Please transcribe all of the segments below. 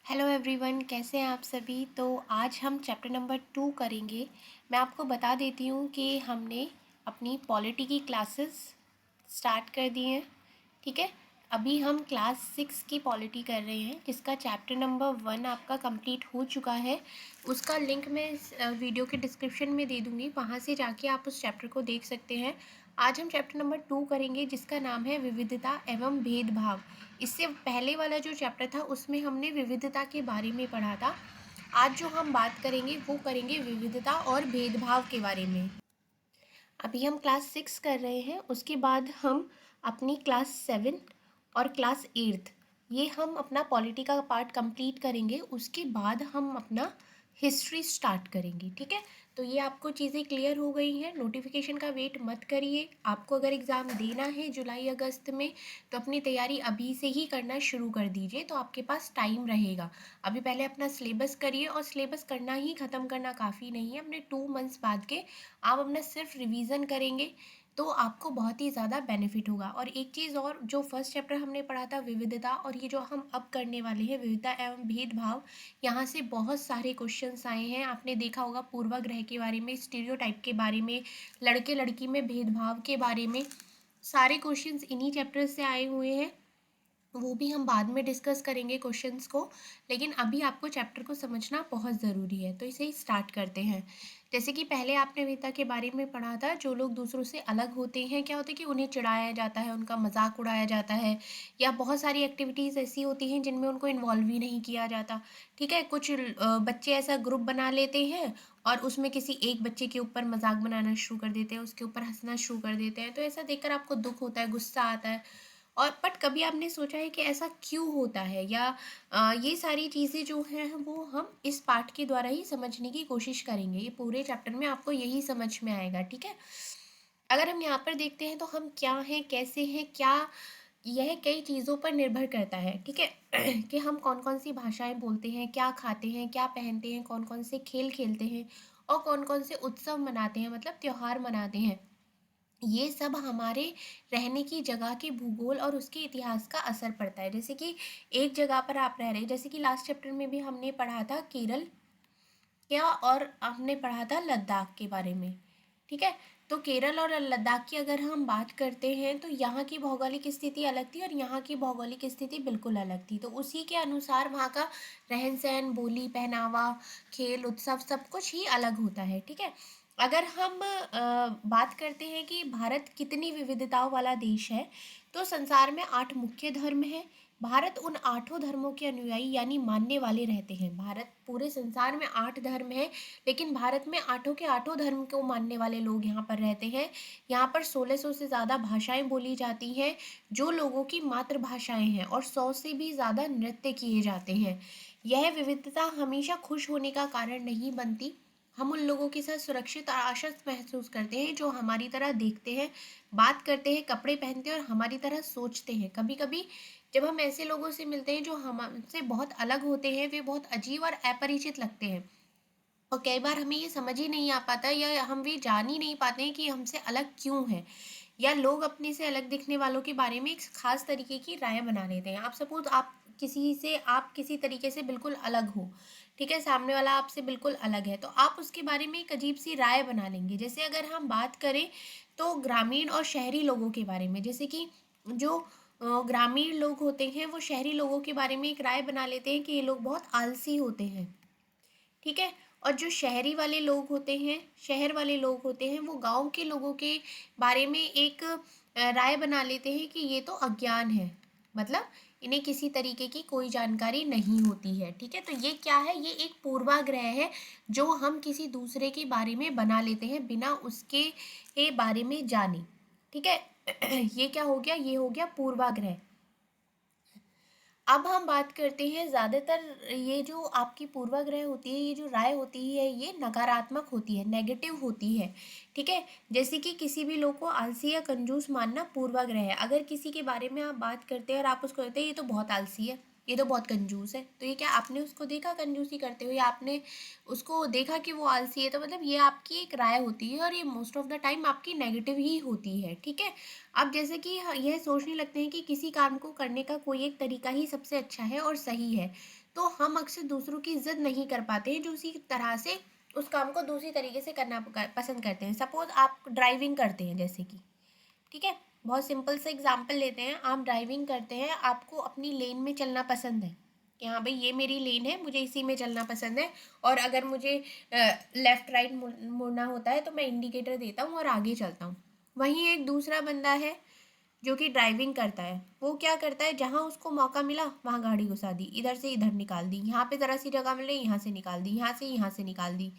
Hello everyone, कैसे हैं आप सभी। तो आज हम चैप्टर नंबर 2 करेंगे। मैं आपको बता देती हूँ कि हमने अपनी पॉलिटी की क्लासेस स्टार्ट कर दी हैं। ठीक है, अभी हम क्लास 6 की पॉलिटी कर रहे हैं, जिसका चैप्टर नंबर 1 आपका कंप्लीट हो चुका है। उसका लिंक मैं इस वीडियो के डिस्क्रिप्शन में दे दूँगी, वहाँ से जाके आप उस चैप्टर को देख सकते हैं। आज हम चैप्टर नंबर 2 करेंगे, जिसका नाम है विविधता एवं भेदभाव। इससे पहले वाला जो चैप्टर था उसमें हमने विविधता के बारे में पढ़ा था। आज जो हम बात करेंगे वो करेंगे विविधता और भेदभाव के बारे में। अभी हम क्लास 6 कर रहे हैं, उसके बाद हम अपनी क्लास 7 और क्लास 8 ये हम अपना पॉलिटी का पार्ट कंप्लीट करेंगे। उसके बाद हम अपना हिस्ट्री स्टार्ट करेंगे। ठीक है, तो ये आपको चीज़ें क्लियर हो गई हैं। नोटिफिकेशन का वेट मत करिए। आपको अगर एग्ज़ाम देना है जुलाई अगस्त में तो अपनी तैयारी अभी से ही करना शुरू कर दीजिए, तो आपके पास टाइम रहेगा। अभी पहले अपना सिलेबस करिए, और सिलेबस करना ही ख़त्म करना काफ़ी नहीं है। अपने 2 मंथ्स बाद के आप अपना सिर्फ रिवीजन करेंगे तो आपको बहुत ही ज़्यादा बेनिफिट होगा। और एक चीज़ और, जो फर्स्ट चैप्टर हमने पढ़ा था विविधता, और ये जो हम अब करने वाले हैं विविधता एवं भेदभाव, यहाँ से बहुत सारे क्वेश्चंस आए हैं। आपने देखा होगा पूर्वाग्रह के बारे में, स्टीरियोटाइप के बारे में, लड़के लड़की में भेदभाव के बारे में, सारे क्वेश्चंस इन्हीं चैप्टर से आए हुए हैं। वो भी हम बाद में डिस्कस करेंगे क्वेश्चंस को, लेकिन अभी आपको चैप्टर को समझना बहुत ज़रूरी है। तो इसे ही स्टार्ट करते हैं। जैसे कि पहले आपने विविधता के बारे में पढ़ा था, जो लोग दूसरों से अलग होते हैं, क्या होता है कि उन्हें चिढ़ाया जाता है, उनका मजाक उड़ाया जाता है, या बहुत सारी एक्टिविटीज़ ऐसी होती हैं जिनमें उनको इन्वॉल्व ही नहीं किया जाता। ठीक है, कुछ बच्चे ऐसा ग्रुप बना लेते हैं और उसमें किसी एक बच्चे के ऊपर मजाक बनाना शुरू कर देते हैं, उसके ऊपर हंसना शुरू कर देते हैं। तो ऐसा देखकर आपको दुख होता है, गुस्सा आता है। और बट कभी आपने सोचा है कि ऐसा क्यों होता है, या ये सारी चीज़ें जो हैं वो हम इस पार्ट के द्वारा ही समझने की कोशिश करेंगे। ये पूरे चैप्टर में आपको यही समझ में आएगा। ठीक है, अगर हम यहाँ पर देखते हैं तो हम क्या हैं, कैसे हैं, क्या, यह कई चीज़ों पर निर्भर करता है। ठीक है कि हम कौन कौन सी भाषाएं बोलते हैं, क्या खाते हैं, क्या पहनते हैं, कौन कौन से खेल खेलते हैं, और कौन कौन से उत्सव मनाते हैं, मतलब त्योहार मनाते हैं। ये सब हमारे रहने की जगह के भूगोल और उसके इतिहास का असर पड़ता है। जैसे कि एक जगह पर आप रह रहे हैं, जैसे कि लास्ट चैप्टर में भी हमने पढ़ा था केरल क्या, और हमने पढ़ा था लद्दाख के बारे में। ठीक है, तो केरल और लद्दाख की अगर हम बात करते हैं तो यहाँ की भौगोलिक स्थिति अलग थी और यहाँ की भौगोलिक स्थिति बिल्कुल अलग थी। तो उसी के अनुसार वहाँ का रहन सहन, बोली, पहनावा, खेल, उत्सव सब कुछ ही अलग होता है। ठीक है, अगर हम बात करते हैं कि भारत कितनी विविधताओं वाला देश है, तो संसार में 8 मुख्य धर्म हैं। भारत उन 8 धर्मों के अनुयायी यानी मानने वाले रहते हैं। भारत, पूरे संसार में 8 धर्म हैं, लेकिन भारत में 8 के 8 धर्म को मानने वाले लोग यहाँ पर रहते हैं। यहाँ पर 1600 से ज़्यादा भाषाएं बोली जाती हैं, जो लोगों की मातृभाषाएं हैं, और 100 से भी ज़्यादा नृत्य किए जाते हैं। यह विविधता हमेशा खुश होने का कारण नहीं बनती। हम उन लोगों के साथ सुरक्षित और आश्वस्त महसूस करते हैं जो हमारी तरह देखते हैं, बात करते हैं, कपड़े पहनते हैं और हमारी तरह सोचते हैं। कभी कभी जब हम ऐसे लोगों से मिलते हैं जो हमसे बहुत अलग होते हैं, वे बहुत अजीब और अपरिचित लगते हैं, और कई बार हमें ये समझ ही नहीं आ पाता, या हम भी जान ही नहीं पाते हैं कि हमसे अलग क्यों है, या लोग अपने से अलग दिखने वालों के बारे में एक खास तरीके की राय बना लेते हैं। आप सपोज आप किसी तरीके से बिल्कुल अलग हो। ठीक है, सामने वाला आपसे बिल्कुल अलग है, तो आप उसके बारे में एक अजीब सी राय बना लेंगे। जैसे अगर हम बात करें तो ग्रामीण और शहरी लोगों के बारे में, जैसे कि जो ग्रामीण लोग होते हैं वो शहरी लोगों के बारे में एक राय बना लेते हैं कि ये लोग बहुत आलसी होते हैं। ठीक है, और जो शहरी वाले लोग होते हैं, शहर वाले लोग होते हैं, वो गांव के लोगों के बारे में एक राय बना लेते हैं कि ये तो अज्ञान है, मतलब इन्हें किसी तरीके की कोई जानकारी नहीं होती है। ठीक है, तो ये क्या है, ये एक पूर्वाग्रह है जो हम किसी दूसरे के बारे में बना लेते हैं बिना उसके बारे में जाने। ठीक है ये क्या हो गया, ये हो गया पूर्वाग्रह। अब हम बात करते हैं, ज़्यादातर ये जो आपकी पूर्वाग्रह होती है, ये जो राय होती है, ये नकारात्मक होती है, नेगेटिव होती है। ठीक है, जैसे कि किसी भी लोग को आलसी या कंजूस मानना पूर्वाग्रह है। अगर किसी के बारे में आप बात करते हैं और आप उसको कहते हैं ये तो बहुत आलसी है, ये तो बहुत कंजूस है। तो ये क्या आपने उसको देखा कंजूसी करते हुए, आपने उसको देखा कि वो आलसी है? तो मतलब ये आपकी एक राय होती है और ये मोस्ट ऑफ द टाइम आपकी नेगेटिव ही होती है, ठीक है। अब जैसे कि यह सोचने लगते हैं कि किसी काम को करने का कोई एक तरीका ही सबसे अच्छा है और सही है, तो हम अक्सर दूसरों की इज्जत नहीं कर पाते हैं जो उसी तरह से उस काम को दूसरी तरीके से करना पसंद करते हैं। सपोज आप ड्राइविंग करते हैं जैसे कि, ठीक है, बहुत सिंपल से एग्जांपल लेते हैं। आप ड्राइविंग करते हैं, आपको अपनी लेन में चलना पसंद है कि हाँ भाई ये मेरी लेन है, मुझे इसी में चलना पसंद है, और अगर मुझे लेफ़्ट राइट मुड़ना होता है तो मैं इंडिकेटर देता हूँ और आगे चलता हूँ। वहीं एक दूसरा बंदा है जो कि ड्राइविंग करता है, वो क्या करता है, जहाँ उसको मौका मिला वहाँ गाड़ी घुसा दी, इधर से इधर निकाल दी, यहाँ पे ज़रा सी जगह मिले यहाँ से निकाल दी, यहाँ से निकाल दी,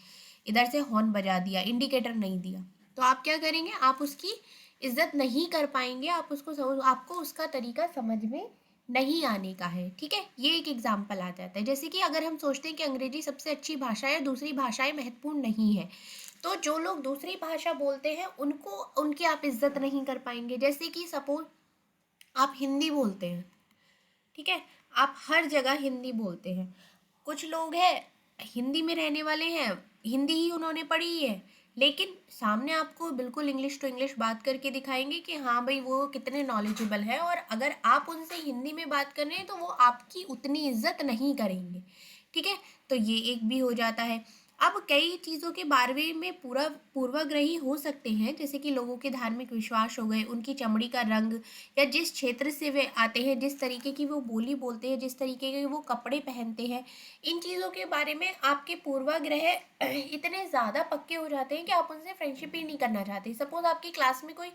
इधर से हॉर्न बजा दिया, इंडिकेटर नहीं दिया। तो आप क्या करेंगे, आप उसकी इज्जत नहीं कर पाएंगे, आपको उसका तरीका समझ में नहीं आने का है, ठीक है। ये एक एग्जाम्पल आ जाता है। जैसे कि अगर हम सोचते हैं कि अंग्रेजी सबसे अच्छी भाषा है, दूसरी भाषाएं महत्वपूर्ण नहीं है, तो जो लोग दूसरी भाषा बोलते हैं उनको उनकी आप इज्जत नहीं कर पाएंगे। जैसे कि सपोज आप हिंदी बोलते हैं, ठीक है, आप हर जगह हिंदी बोलते हैं। कुछ लोग हैं हिंदी में रहने वाले हैं, हिंदी ही उन्होंने पढ़ी है, लेकिन सामने आपको बिल्कुल इंग्लिश टू इंग्लिश बात करके दिखाएंगे कि हाँ भाई वो कितने नॉलेजेबल है, और अगर आप उनसे हिंदी में बात कर रहे हैं तो वो आपकी उतनी इज्जत नहीं करेंगे, ठीक है। तो ये एक भी हो जाता है। अब कई चीज़ों के बारे में पूरा पूर्वाग्रही हो सकते हैं, जैसे कि लोगों के धार्मिक विश्वास हो गए, उनकी चमड़ी का रंग, या जिस क्षेत्र से वे आते हैं, जिस तरीके की वो बोली बोलते हैं, जिस तरीके के वो कपड़े पहनते हैं, इन चीज़ों के बारे में आपके पूर्वाग्रह इतने ज़्यादा पक्के हो जाते हैं कि आप उनसे फ्रेंडशिप ही नहीं करना चाहते। सपोज आपकी क्लास में कोई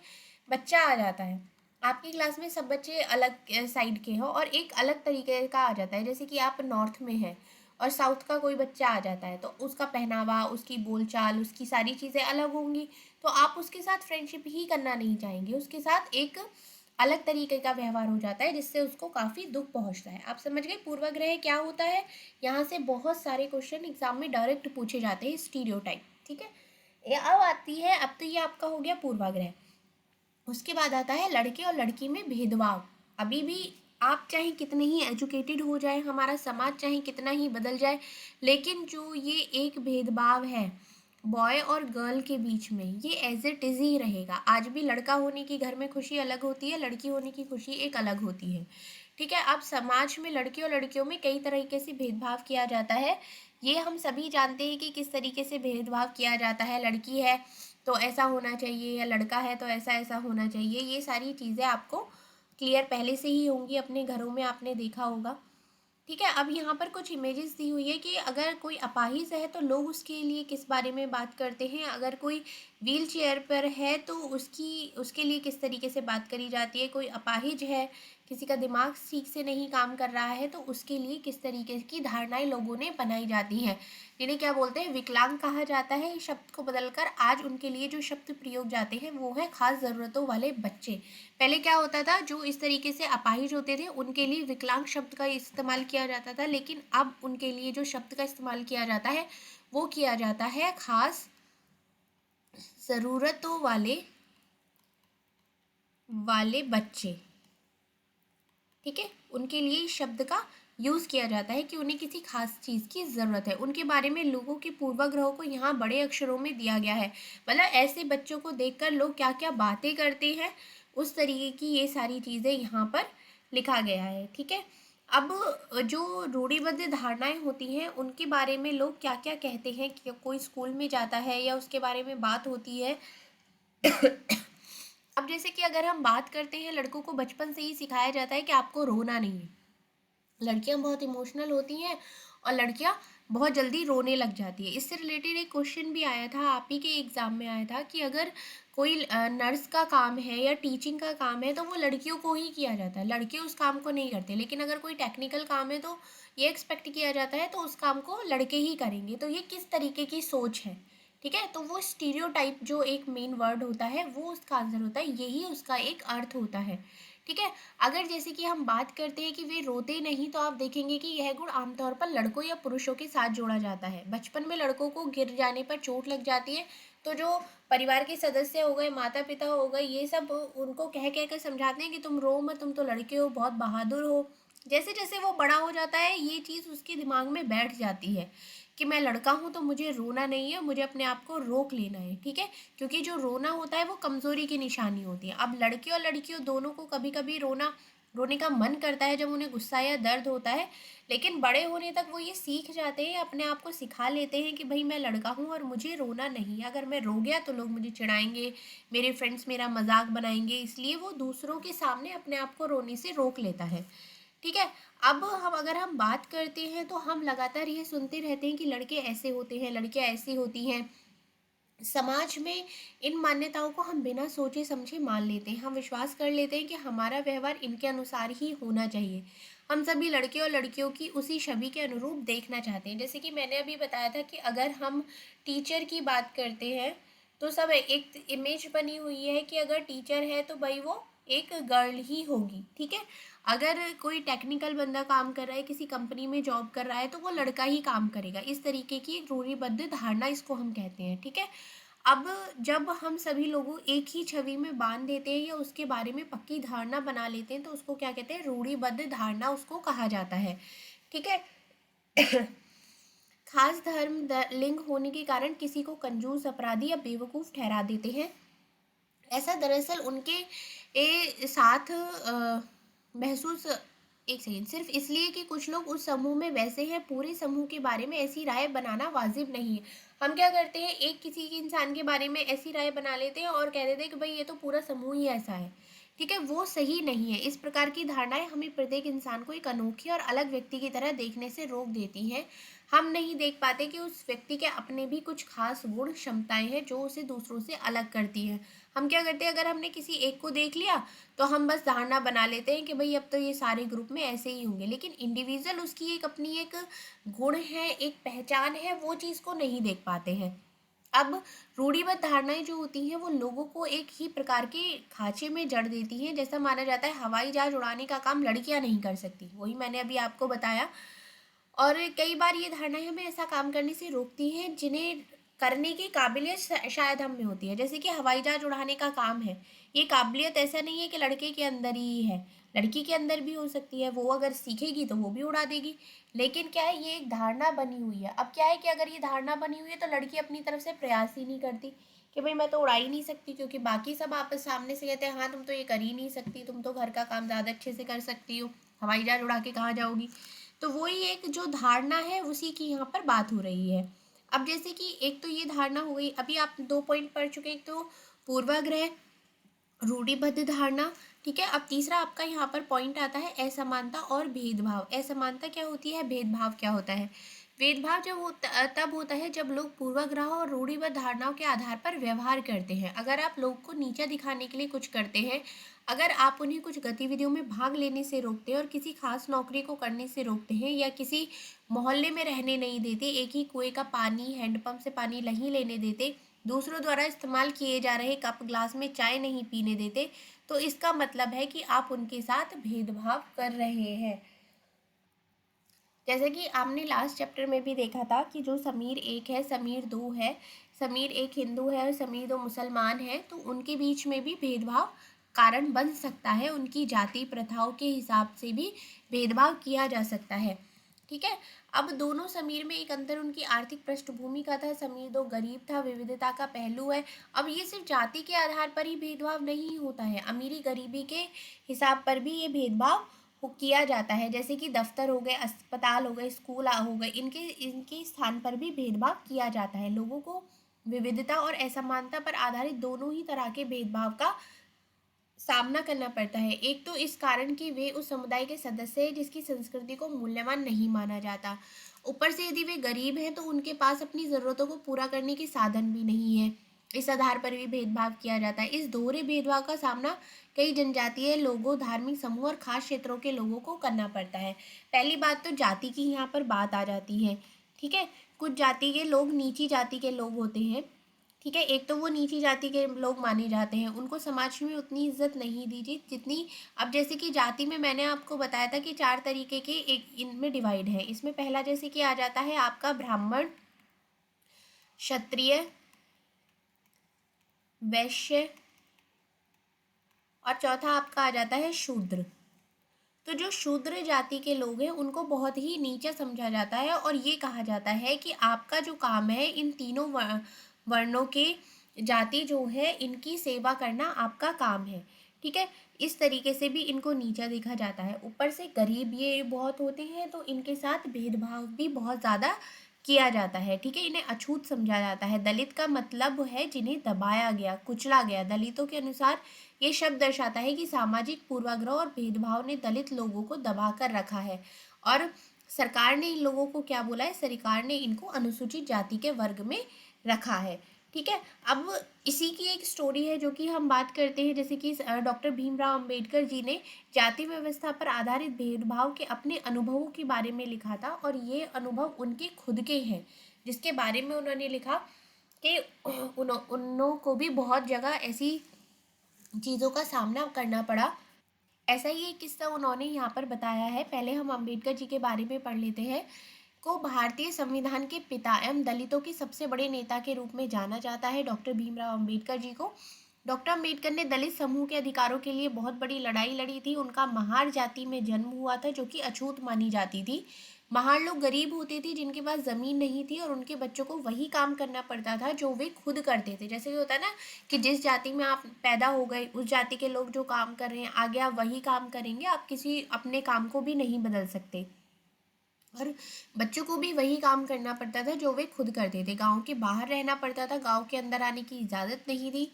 बच्चा आ जाता है, आपकी क्लास में सब बच्चे अलग साइड के हों और एक अलग तरीके का आ जाता है, जैसे कि आप नॉर्थ में हैं और साउथ का कोई बच्चा आ जाता है, तो उसका पहनावा, उसकी बोलचाल, उसकी सारी चीज़ें अलग होंगी, तो आप उसके साथ फ्रेंडशिप ही करना नहीं चाहेंगे, उसके साथ एक अलग तरीके का व्यवहार हो जाता है जिससे उसको काफ़ी दुख पहुंचता है। आप समझ गए पूर्वाग्रह क्या होता है? यहाँ से बहुत सारे क्वेश्चन एग्जाम में डायरेक्ट पूछे जाते हैं, स्टीरियोटाइप, ठीक है। ये अब आती है, अब तो ये आपका हो गया पूर्वाग्रह। उसके बाद आता है लड़के और लड़की में भेदभाव। अभी भी आप चाहे कितने ही एजुकेटेड हो जाए, हमारा समाज चाहे कितना ही बदल जाए, लेकिन जो ये एक भेदभाव है बॉय और गर्ल के बीच में, ये एज इट इज़ ही रहेगा। आज भी लड़का होने की घर में खुशी अलग होती है, लड़की होने की खुशी एक अलग होती है, ठीक है। अब समाज में लड़के और लड़कियों में कई तरीके से भेदभाव किया जाता है, ये हम सभी जानते हैं कि किस तरीके से भेदभाव किया जाता है। लड़की है तो ऐसा होना चाहिए, या लड़का है तो ऐसा ऐसा होना चाहिए, ये सारी चीज़ें आपको क्लियर पहले से ही होंगी, अपने घरों में आपने देखा होगा, ठीक है। अब यहाँ पर कुछ इमेजेस दी हुई है कि अगर कोई अपाहिज है तो लोग उसके लिए किस बारे में बात करते हैं, अगर कोई व्हील चेयर पर है तो उसके लिए किस तरीके से बात करी जाती है, कोई अपाहिज है, किसी का दिमाग ठीक से नहीं काम कर रहा है तो उसके लिए किस तरीके की धारणाएं लोगों ने बनाई जाती हैं, जिन्हें क्या बोलते हैं, विकलांग कहा जाता है। इस शब्द को बदलकर आज उनके लिए जो शब्द प्रयोग जाते हैं वो है खास ज़रूरतों वाले बच्चे। पहले क्या होता था, जो इस तरीके से अपाहिज होते थे उनके लिए विकलांग शब्द का इस्तेमाल किया जाता था, लेकिन अब उनके लिए जो शब्द का इस्तेमाल किया जाता है वो किया जाता है खास ज़रूरतों वाले बच्चे, ठीक है। उनके लिए इस शब्द का यूज़ किया जाता है कि उन्हें किसी खास चीज़ की ज़रूरत है। उनके बारे में लोगों के पूर्वाग्रहों को यहाँ बड़े अक्षरों में दिया गया है, मतलब ऐसे बच्चों को देखकर लोग क्या क्या बातें करते हैं, उस तरीके की ये सारी चीज़ें यहाँ पर लिखा गया है, ठीक है। अब जो रूढ़िबद्ध धारणाएं होती हैं उनके बारे में लोग क्या क्या कहते हैं कि कोई स्कूल में जाता है या उसके बारे में बात होती है। अब जैसे कि अगर हम बात करते हैं, लड़कों को बचपन से ही सिखाया जाता है कि आपको रोना नहीं है। लड़कियां बहुत इमोशनल होती हैं और लड़कियां बहुत जल्दी रोने लग जाती है। इससे रिलेटेड एक क्वेश्चन भी आया था, आप ही के एग्ज़ाम में आया था कि अगर कोई नर्स का काम है या टीचिंग का काम है तो वो लड़कियों को ही किया जाता है, लड़के उस काम को नहीं करते, लेकिन अगर कोई टेक्निकल काम है तो ये एक्सपेक्ट किया जाता है तो उस काम को लड़के ही करेंगे। तो ये किस तरीके की सोच है, ठीक है। तो वो स्टीरियोटाइप जो एक मेन वर्ड होता है वो उसका आंसर होता है, यही उसका एक अर्थ होता है, ठीक है। अगर जैसे कि हम बात करते हैं कि वे रोते नहीं, तो आप देखेंगे कि यह गुण आमतौर पर लड़कों या पुरुषों के साथ जोड़ा जाता है। बचपन में लड़कों को गिर जाने पर चोट लग जाती है तो जो परिवार के सदस्य हो गए, माता पिता हो गए, ये सब उनको कह कह कर समझाते हैं कि तुम रो मत, तुम तो लड़के हो, बहुत बहादुर हो, जैसे जैसे वो बड़ा हो जाता है ये चीज़ उसके दिमाग में बैठ जाती है कि मैं लड़का हूँ तो मुझे रोना नहीं है, मुझे अपने आप को रोक लेना है, ठीक है। क्योंकि जो रोना होता है वो कमज़ोरी की निशानी होती है। अब लड़के और लड़कियों दोनों को कभी कभी रोने का मन करता है जब उन्हें गुस्सा या दर्द होता है, लेकिन बड़े होने तक वो ये सीख जाते हैं, अपने आप को सिखा लेते हैं कि भाई मैं लड़का हूँ और मुझे रोना नहीं है, अगर मैं रो गया तो लोग मुझे चिढ़ाएंगे, मेरे फ्रेंड्स मेरा मजाक बनाएंगे, इसलिए वो दूसरों के सामने अपने आप को रोने से रोक लेता है, ठीक है। अब अगर हम बात करते हैं तो हम लगातार ये सुनते रहते हैं कि लड़के ऐसे होते हैं, लड़कियां ऐसी होती हैं। समाज में इन मान्यताओं को हम बिना सोचे समझे मान लेते हैं, हम विश्वास कर लेते हैं कि हमारा व्यवहार इनके अनुसार ही होना चाहिए। हम सभी लड़के और लड़कियों की उसी छवि के अनुरूप देखना चाहते हैं। जैसे कि मैंने अभी बताया था कि अगर हम टीचर की बात करते हैं तो सब एक इमेज बनी हुई है कि अगर टीचर है तो भाई वो एक गर्ल ही होगी, ठीक है। अगर कोई टेक्निकल बंदा काम कर रहा है, किसी कंपनी में जॉब कर रहा है, तो वो लड़का ही काम करेगा। इस तरीके की एक रूढ़िबद्ध धारणा इसको हम कहते हैं, ठीक है। अब जब हम सभी लोगों एक ही छवि में बांध देते हैं या उसके बारे में पक्की धारणा बना लेते हैं तो उसको क्या कहते हैं, रूढ़िबद्ध धारणा उसको कहा जाता है, ठीक है। खास धर्म लिंग होने के कारण किसी को कंजूस, अपराधी या बेवकूफ़ ठहरा देते हैं। ऐसा दरअसल उनके साथ महसूस, एक सेकेंड, सिर्फ इसलिए कि कुछ लोग उस समूह में वैसे हैं, पूरे समूह के बारे में ऐसी राय बनाना वाजिब नहीं है। हम क्या करते हैं, एक किसी के इंसान के बारे में ऐसी राय बना लेते हैं और कह देते हैं कि भाई ये तो पूरा समूह ही ऐसा है, ठीक है। वो सही नहीं है। इस प्रकार की धारणाएं हमें प्रत्येक इंसान को एक अनोखी और अलग व्यक्ति की तरह देखने से रोक देती हैं। हम नहीं देख पाते कि उस व्यक्ति के अपने भी कुछ खास गुण, क्षमताएं हैं जो उसे दूसरों से अलग करती हैं। हम क्या करते हैं, अगर हमने किसी एक को देख लिया तो हम बस धारणा बना लेते हैं कि भाई अब तो ये सारे ग्रुप में ऐसे ही होंगे, लेकिन इंडिविजुअल उसकी एक अपनी एक गुण है, एक पहचान है, वो चीज़ को नहीं देख पाते हैं। अब रूढ़िबद्ध धारणाएं जो होती हैं वो लोगों को एक ही प्रकार के खांचे में जड़ देती हैं। जैसा माना जाता है हवाई जहाज उड़ाने का काम लड़कियां नहीं कर सकती, वही मैंने अभी आपको बताया। और कई बार ये धारणाएं हमें ऐसा काम करने से रोकती हैं जिन्हें करने की काबिलियत शायद हम में होती है। जैसे कि हवाई जहाज उड़ाने का काम है, ये काबिलियत ऐसा नहीं है कि लड़के के अंदर ही है, लड़की के अंदर भी हो सकती है, वो अगर सीखेगी तो वो भी उड़ा देगी। लेकिन क्या है, ये एक धारणा बनी हुई है। अब क्या है कि अगर ये धारणा बनी हुई है तो लड़की अपनी तरफ से प्रयास ही नहीं करती कि भाई मैं तो उड़ा ही नहीं सकती, क्योंकि बाकी सब आपस सामने से कहते हैं हाँ तुम तो ये कर ही नहीं सकती, तुम तो घर का काम ज़्यादा अच्छे से कर सकती हो, हवाई जहाज उड़ा के कहाँ जाओगी। तो वही एक जो धारणा है उसी की यहाँ पर बात हो रही है। अब जैसे कि एक तो ये धारणा हो गई, अभी आप 2 पॉइंट पढ़ चुके हैं, एक तो पूर्वाग्रह, रूढ़िबद्ध धारणा, ठीक है। अब तीसरा आपका यहाँ पर पॉइंट आता है असमानता और भेदभाव। असमानता क्या होती है, भेदभाव क्या होता है। भेदभाव तब होता है जब लोग पूर्वाग्रह और रूढ़िबद्ध धारणाओं के आधार पर व्यवहार करते हैं। अगर आप लोग को नीचा दिखाने के लिए कुछ करते हैं, अगर आप उन्हें कुछ गतिविधियों में भाग लेने से रोकते हैं और किसी खास नौकरी को करने से रोकते हैं या किसी मोहल्ले में रहने नहीं देते, एक ही कुएं का पानी, हैंडपंप से पानी नहीं लेने देते, दूसरों द्वारा इस्तेमाल किए जा रहे कप ग्लास में चाय नहीं पीने देते, तो इसका मतलब है कि आप उनके साथ भेदभाव कर रहे हैं। जैसे कि आपने लास्ट चैप्टर में भी देखा था कि जो समीर एक है, समीर दो है, समीर एक हिंदू है और समीर दो मुसलमान है, तो उनके बीच में भी भेदभाव कारण बन सकता है, उनकी जाति प्रथाओं के हिसाब से भी भेदभाव किया जा सकता है, ठीक है। अब दोनों समीर में एक अंतर उनकी आर्थिक पृष्ठभूमि का था, समीर दो गरीब था, विविधता का पहलू है। अब ये सिर्फ जाति के आधार पर ही भेदभाव नहीं होता है, अमीरी गरीबी के हिसाब पर भी ये भेदभाव किया जाता है। जैसे कि दफ्तर हो गए, अस्पताल हो गए, स्कूल हो गए, इनके इनके स्थान पर भी भेदभाव किया जाता है। लोगों को विविधता और असमानता पर आधारित दोनों ही तरह के भेदभाव का सामना करना पड़ता है। एक तो इस कारण कि वे उस समुदाय के सदस्य हैं जिसकी संस्कृति को मूल्यवान नहीं माना जाता, ऊपर से यदि वे गरीब हैं तो उनके पास अपनी ज़रूरतों को पूरा करने के साधन भी नहीं है। इस आधार पर भी भेदभाव किया जाता है। इस दोहरे भेदभाव का सामना कई जनजातीय लोगों, धार्मिक समूह और खास क्षेत्रों के लोगों को करना पड़ता है। पहली बात तो जाति की यहाँ पर बात आ जाती है, ठीक है। कुछ जाति के लोग नीची जाति के लोग होते हैं, ठीक है। एक तो वो नीची जाति के लोग माने जाते हैं, उनको समाज में उतनी इज्जत नहीं दी जाती जितनी, अब जैसे कि जाति में मैंने आपको बताया था कि 4 तरीके के एक इनमें डिवाइड है। इसमें पहला जैसे कि आ जाता है आपका ब्राह्मण, क्षत्रिय, वैश्य, और चौथा आपका आ जाता है शूद्र। तो जो शूद्र जाति के लोग हैं उनको बहुत ही नीचा समझा जाता है और ये कहा जाता है कि आपका जो काम है इन तीनों वर्णों के जाति जो है इनकी सेवा करना आपका काम है, ठीक है। इस तरीके से भी इनको नीचा देखा जाता है। ऊपर से गरीब ये बहुत होते हैं तो इनके साथ भेदभाव भी बहुत ज़्यादा किया जाता है, ठीक है। इन्हें अछूत समझा जाता है। दलित का मतलब है जिन्हें दबाया गया, कुचला गया। दलितों के अनुसार ये शब्द दर्शाता है कि सामाजिक पूर्वाग्रह और भेदभाव ने दलित लोगों को दबा कर रखा है और सरकार ने इन लोगों को क्या बोला है, सरकार ने इनको अनुसूचित जाति के वर्ग में रखा है, ठीक है। अब इसी की एक स्टोरी है जो कि हम बात करते हैं, जैसे कि डॉक्टर भीमराव अंबेडकर जी ने जाति व्यवस्था पर आधारित भेदभाव के अपने अनुभवों के बारे में लिखा था और ये अनुभव उनके खुद के हैं, जिसके बारे में उन्होंने लिखा कि उन्हों को भी बहुत जगह ऐसी चीज़ों का सामना करना पड़ा। ऐसा ही एक किस्सा उन्होंने यहाँ पर बताया है। पहले हम अंबेडकर जी के बारे में पढ़ लेते हैं। को भारतीय संविधान के पिता एवं दलितों के सबसे बड़े नेता के रूप में जाना जाता है, डॉक्टर भीमराव अंबेडकर जी को। डॉक्टर अंबेडकर ने दलित समूह के अधिकारों के लिए बहुत बड़ी लड़ाई लड़ी थी। उनका महार जाति में जन्म हुआ था जो कि अछूत मानी जाती थी। महार लोग गरीब होते थे जिनके पास ज़मीन नहीं थी और उनके बच्चों को वही काम करना पड़ता था जो वे खुद करते थे। जैसे कि होता है ना कि जिस जाति में आप पैदा हो गए उस जाति के लोग जो काम कर रहे हैं आगे आप वही काम करेंगे, आप किसी अपने काम को भी नहीं बदल सकते। और बच्चों को भी वही काम करना पड़ता था जो वे खुद करते थे। गांव के बाहर रहना पड़ता था, गांव के अंदर आने की इजाज़त नहीं थी।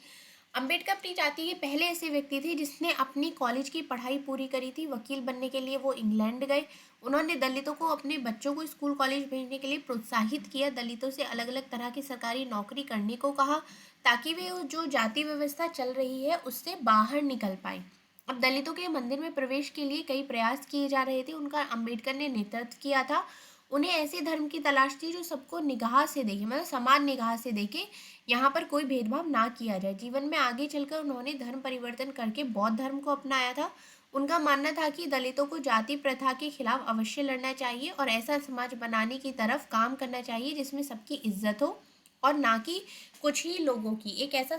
अंबेडकर अपनी जाति के पहले ऐसे व्यक्ति थे जिसने अपनी कॉलेज की पढ़ाई पूरी करी थी। वकील बनने के लिए वो इंग्लैंड गए। उन्होंने दलितों को अपने बच्चों को स्कूल कॉलेज भेजने के लिए प्रोत्साहित किया। दलितों से अलग अलग तरह की सरकारी नौकरी करने को कहा ताकि वे जो जाति व्यवस्था चल रही है उससे बाहर निकल पाए। अब दलितों के मंदिर में प्रवेश के लिए कई प्रयास किए जा रहे थे, उनका अंबेडकर ने नेतृत्व किया था। उन्हें ऐसे धर्म की तलाश थी जो सबको निगाह से देखे, मतलब समान निगाह से देखे, यहाँ पर कोई भेदभाव ना किया जाए। जीवन में आगे चलकर उन्होंने धर्म परिवर्तन करके बौद्ध धर्म को अपनाया था। उनका मानना था कि दलितों को जाति प्रथा के खिलाफ अवश्य लड़ना चाहिए और ऐसा समाज बनाने की तरफ काम करना चाहिए जिसमें सबकी इज्जत हो और ना कि कुछ ही लोगों की। एक ऐसा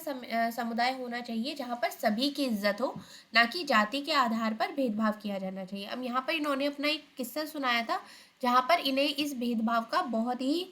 समुदाय होना चाहिए जहाँ पर सभी की इज्जत हो, ना कि जाति के आधार पर भेदभाव किया जाना चाहिए। अब यहाँ पर इन्होंने अपना एक किस्सा सुनाया था जहाँ पर इन्हें इस भेदभाव का बहुत ही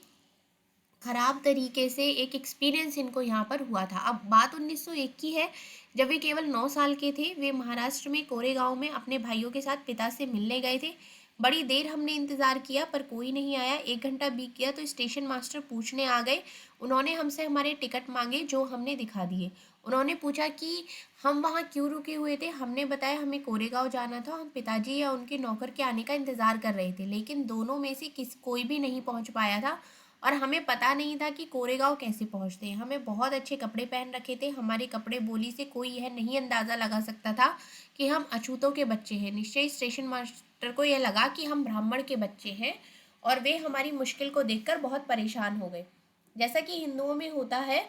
खराब तरीके से एक एक्सपीरियंस इनको यहाँ पर हुआ था। अब बात 1901 की है, जब वे केवल 9 साल के थे। वे महाराष्ट्र में कोरेगांव में अपने भाइयों के साथ पिता से मिलने गए थे। बड़ी देर हमने इंतज़ार किया पर कोई नहीं आया। 1 घंटा बीत गया तो स्टेशन मास्टर पूछने आ गए। उन्होंने हमसे हमारे टिकट मांगे जो हमने दिखा दिए। उन्होंने पूछा कि हम वहाँ क्यों रुके हुए थे। हमने बताया हमें कोरेगांव जाना था, हम पिताजी या उनके नौकर के आने का इंतज़ार कर रहे थे, लेकिन दोनों में से कोई भी नहीं पहुँच पाया था और हमें पता नहीं था कि कोरेगांव कैसे पहुंचते हैं। हमें बहुत अच्छे कपड़े पहन रखे थे, हमारे कपड़े बोली से कोई यह नहीं अंदाज़ा लगा सकता था कि हम अछूतों के बच्चे हैं। निश्चय स्टेशन मास्टर को यह लगा कि हम ब्राह्मण के बच्चे हैं और वे हमारी मुश्किल को देखकर बहुत परेशान हो गए। जैसा कि हिंदुओं में होता है,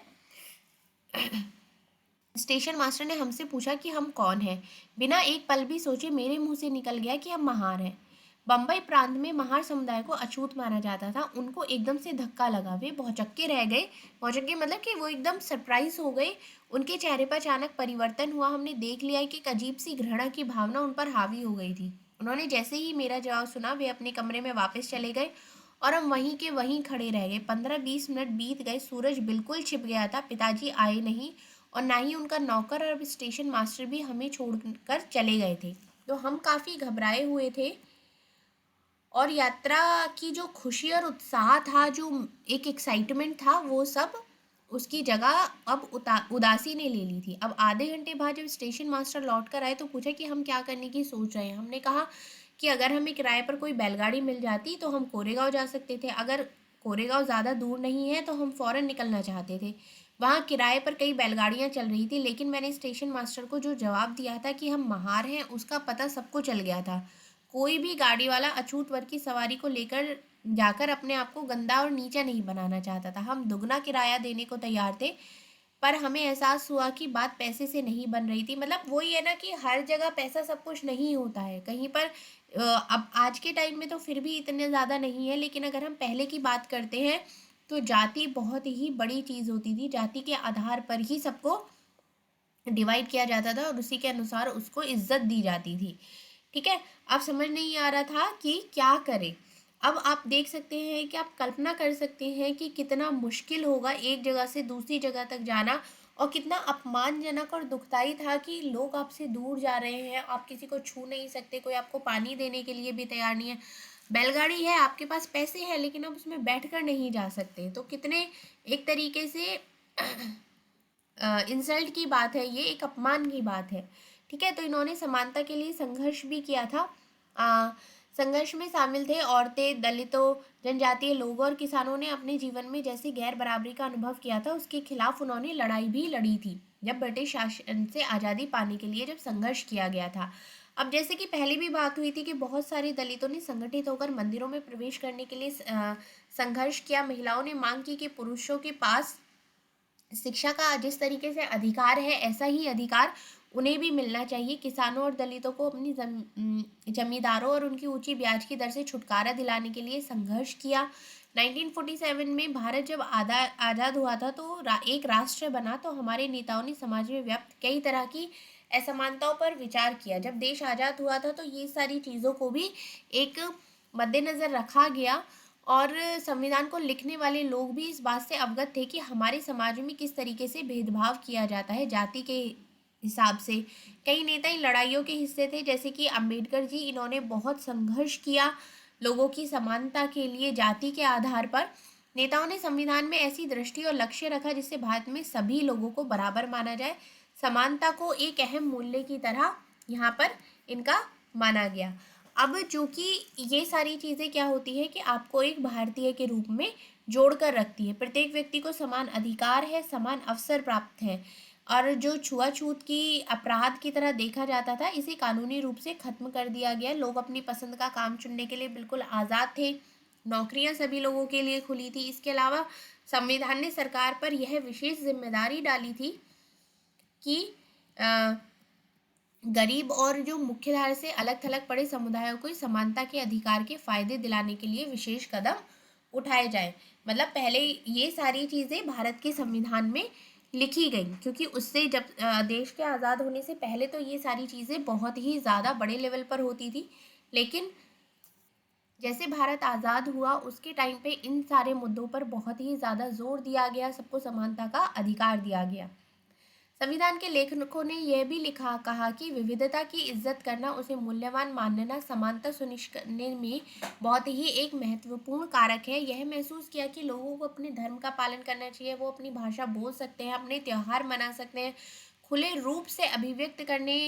स्टेशन मास्टर ने हमसे पूछा कि हम कौन हैं। बिना एक पल भी सोचे मेरे मुंह से निकल गया कि हम महार हैं। बम्बई प्रांत में महार समुदाय को अछूत माना जाता था। उनको एकदम से धक्का लगा, वे भौचक्के रह गए। भौचक्के मतलब कि वो एकदम सरप्राइज हो गए। उनके चेहरे पर अचानक परिवर्तन हुआ। हमने देख लिया कि एक अजीब सी घृणा की भावना उन पर हावी हो गई थी। उन्होंने जैसे ही मेरा जवाब सुना वे अपने कमरे में वापस चले गए और हम वहीं के वहीं खड़े रह गए। 15-20 मिनट बीत गए, सूरज बिल्कुल छिप गया था। पिताजी आए नहीं और ना ही उनका नौकर और स्टेशन मास्टर भी हमें छोड़कर चले गए थे। तो हम काफ़ी घबराए हुए थे और यात्रा की जो खुशी और उत्साह था, जो एक एक्साइटमेंट था, वो सब उसकी जगह अब उदासी ने ले ली थी। अब आधे घंटे बाद जब स्टेशन मास्टर लौट कर आए तो पूछा कि हम क्या करने की सोच रहे हैं। हमने कहा कि अगर हमें किराए पर कोई बैलगाड़ी मिल जाती तो हम कोरेगांव जा सकते थे। अगर कोरेगांव ज़्यादा दूर नहीं है तो हम फ़ौरन निकलना चाहते थे। वहाँ किराए पर कई बैलगाड़ियाँ चल रही थी, लेकिन मैंने स्टेशन मास्टर को जो जवाब दिया था कि हम महार हैं उसका पता सबको चल गया था। कोई भी गाड़ी वाला अछूत वर्ग की सवारी को लेकर जाकर अपने आप को गंदा और नीचा नहीं बनाना चाहता था। हम दुगना किराया देने को तैयार थे, पर हमें एहसास हुआ कि बात पैसे से नहीं बन रही थी। मतलब वही है ना कि हर जगह पैसा सब कुछ नहीं होता है। कहीं पर अब आज के टाइम में तो फिर भी इतने ज़्यादा नहीं है, लेकिन अगर हम पहले की बात करते हैं तो जाति बहुत ही बड़ी चीज़ होती थी। जाति के आधार पर ही सबको डिवाइड किया जाता था और उसी के अनुसार उसको इज्जत दी जाती थी। ठीक है, अब समझ नहीं आ रहा था कि क्या करें। अब आप देख सकते हैं कि आप कल्पना कर सकते हैं कि कितना मुश्किल होगा एक जगह से दूसरी जगह तक जाना, और कितना अपमानजनक और दुखदाई था कि लोग आपसे दूर जा रहे हैं, आप किसी को छू नहीं सकते, कोई आपको पानी देने के लिए भी तैयार नहीं है। बैलगाड़ी है, आपके पास पैसे हैं, लेकिन आप उसमें बैठकर नहीं जा सकते। तो कितने एक तरीके से इंसल्ट की बात है, ये एक अपमान की बात है। ठीक है, तो इन्होंने समानता के लिए संघर्ष भी किया था। संघर्ष में शामिल थे औरतें, दलितों, जनजातीय लोगों और किसानों ने अपने जीवन में जैसी गैर बराबरी का अनुभव किया था, उसके खिलाफ उन्होंने लड़ाई भी लड़ी थी, जब ब्रिटिश शासन से आज़ादी पाने के लिए जब संघर्ष किया गया था। अब जैसे कि पहले भी बात हुई थी कि बहुत सारे दलितों ने संगठित होकर मंदिरों में प्रवेश करने के लिए संघर्ष किया। महिलाओं ने मांग की कि पुरुषों के पास शिक्षा का जिस तरीके से अधिकार है, ऐसा ही अधिकार उन्हें भी मिलना चाहिए। किसानों और दलितों को अपनी जमींदारों और उनकी ऊंची ब्याज की दर से छुटकारा दिलाने के लिए संघर्ष किया। 1947 में भारत जब आज़ाद हुआ था तो एक राष्ट्र बना, तो हमारे नेताओं ने समाज में व्याप्त कई तरह की असमानताओं पर विचार किया। जब देश आज़ाद हुआ था तो ये सारी चीज़ों को भी एक मद्देनज़र रखा गया, और संविधान को लिखने वाले लोग भी इस बात से अवगत थे कि हमारे समाज में किस तरीके से भेदभाव किया जाता है जाति के हिसाब से। कई नेता इन लड़ाइयों के हिस्से थे, जैसे कि अंबेडकर जी, इन्होंने बहुत संघर्ष किया लोगों की समानता के लिए जाति के आधार पर। नेताओं ने संविधान में ऐसी दृष्टि और लक्ष्य रखा जिससे भारत में सभी लोगों को बराबर माना जाए। समानता को एक अहम मूल्य की तरह यहाँ पर इनका माना गया। अब चूंकि ये सारी चीज़ें क्या होती है कि आपको एक भारतीय के रूप में जोड़ कर रखती है। प्रत्येक व्यक्ति को समान अधिकार है, समान अवसर प्राप्त है, और जो छुआछूत की अपराध की तरह देखा जाता था, इसे कानूनी रूप से खत्म कर दिया गया। लोग अपनी पसंद का काम चुनने के लिए बिल्कुल आज़ाद थे। नौकरियां सभी लोगों के लिए खुली थी। इसके अलावा संविधान ने सरकार पर यह विशेष जिम्मेदारी डाली थी कि गरीब और जो मुख्यधारा से अलग थलग पड़े समुदायों को समानता के अधिकार के फायदे दिलाने के लिए विशेष कदम उठाए जाए। मतलब पहले ये सारी चीज़ें भारत के संविधान में लिखी गई, क्योंकि उससे जब देश के आज़ाद होने से पहले तो ये सारी चीज़ें बहुत ही ज़्यादा बड़े लेवल पर होती थी, लेकिन जैसे भारत आज़ाद हुआ उसके टाइम पे इन सारे मुद्दों पर बहुत ही ज़्यादा जोर दिया गया, सबको समानता का अधिकार दिया गया। संविधान के लेखकों ने यह भी लिखा कहा कि विविधता की इज्जत करना, उसे मूल्यवान मानना समानता सुनिश्चित करने में बहुत ही एक महत्वपूर्ण कारक है। यह महसूस किया कि लोगों को अपने धर्म का पालन करना चाहिए, वो अपनी भाषा बोल सकते हैं, अपने त्यौहार मना सकते हैं, खुले रूप से अभिव्यक्त करने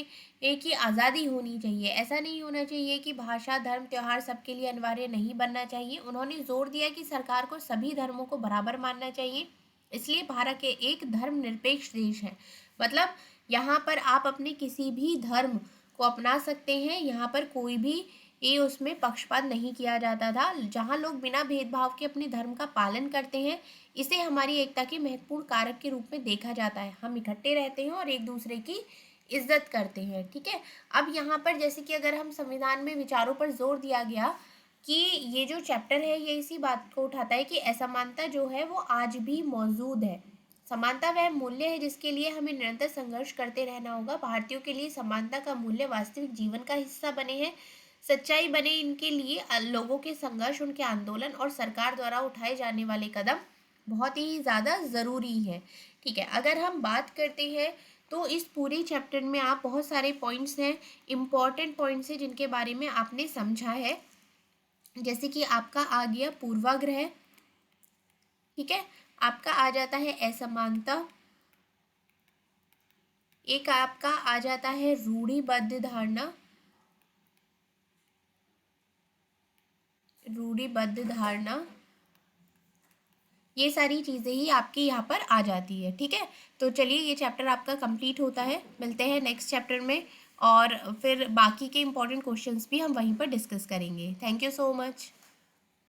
की आज़ादी होनी चाहिए। ऐसा नहीं होना चाहिए कि भाषा, धर्म, त्यौहार सबके लिए अनिवार्य नहीं बनना चाहिए। उन्होंने जोर दिया कि सरकार को सभी धर्मों को बराबर मानना चाहिए, इसलिए भारत एक धर्मनिरपेक्ष देश है। मतलब यहाँ पर आप अपने किसी भी धर्म को अपना सकते हैं, यहाँ पर कोई भी ये उसमें पक्षपात नहीं किया जाता था। जहाँ लोग बिना भेदभाव के अपने धर्म का पालन करते हैं, इसे हमारी एकता के महत्वपूर्ण कारक के रूप में देखा जाता है। हम इकट्ठे रहते हैं और एक दूसरे की इज्जत करते हैं। ठीक है, अब यहाँ पर जैसे कि अगर हम संविधान में विचारों पर जोर दिया गया कि ये जो चैप्टर है ये इसी बात को उठाता है कि असमानता जो है वो आज भी मौजूद है। समानता वह मूल्य है जिसके लिए हमें निरंतर संघर्ष करते रहना होगा। भारतीयों के लिए समानता का मूल्य वास्तविक जीवन का हिस्सा बने हैं, सच्चाई बने। इनके लिए लोगों के संघर्ष, उनके आंदोलन और सरकार द्वारा उठाए जाने वाले कदम बहुत ही ज़्यादा ज़रूरी है। ठीक है, अगर हम बात करते हैं तो इस पूरे चैप्टर में आप बहुत सारे पॉइंट्स हैं, इम्पॉर्टेंट पॉइंट्स हैं जिनके बारे में आपने समझा है। जैसे कि आपका आ गया पूर्वाग्रह, ठीक है, आपका आ जाता है असमानता, एक आपका आ जाता है रूढ़िबद्ध धारणा, रूढ़िबद्ध धारणा, ये सारी चीज़ें ही आपके यहाँ पर आ जाती है। ठीक है, तो चलिए ये चैप्टर आपका कंप्लीट होता है। मिलते हैं नेक्स्ट चैप्टर में, और फिर बाकी के इम्पोर्टेंट क्वेश्चंस भी हम वहीं पर डिस्कस करेंगे। Thank you so much.